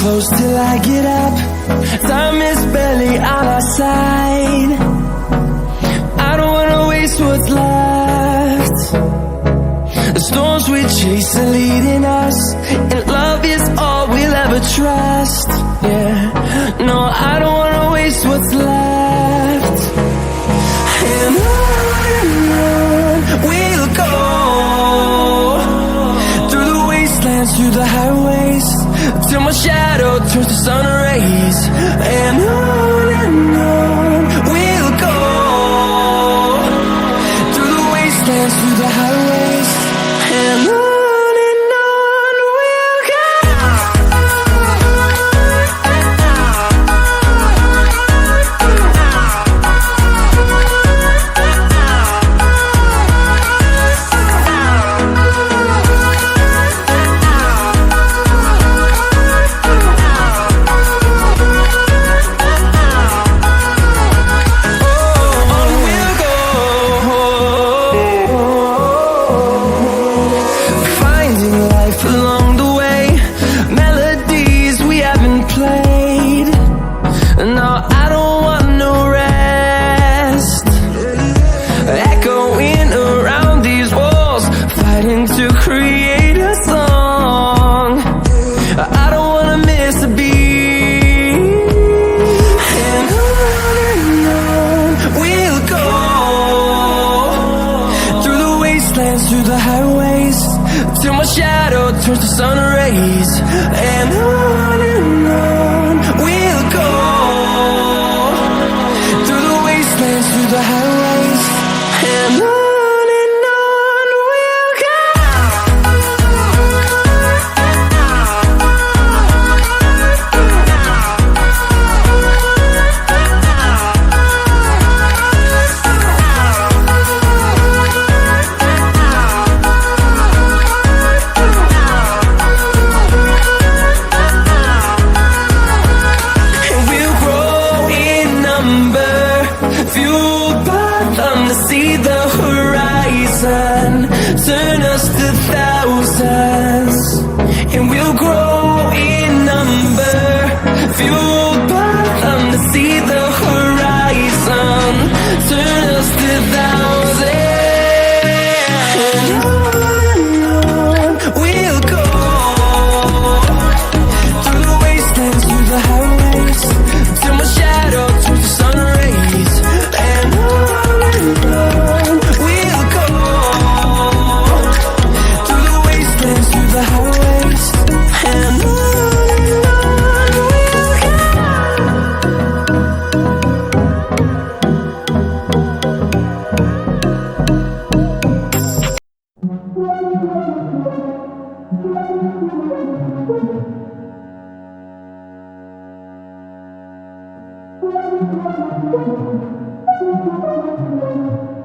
close till I get up. Time is barely on our side. I don't wanna waste what's left. The storms we chase are leading us, and love is all we'll ever trust. Yeah, no, I don't wanna waste what's left. And on we'll go, through the wastelands, through the highways, till my shadow turns to sun rays. And on we'll go, through the wastelands, through the highways, and on we'll go. Through the highways, till my shadow turns to sun rays. And on we'll go, through the wastelands, through the highways, and on we'll go. Turn us to thousands, and we'll grow in number, fueled by them to see the horizon. Turn us to thousands, and on we'll go, through the wastelands, through the highways, till my shadow turns to sun rays. And on we'll go, through the highways, and on we'll go.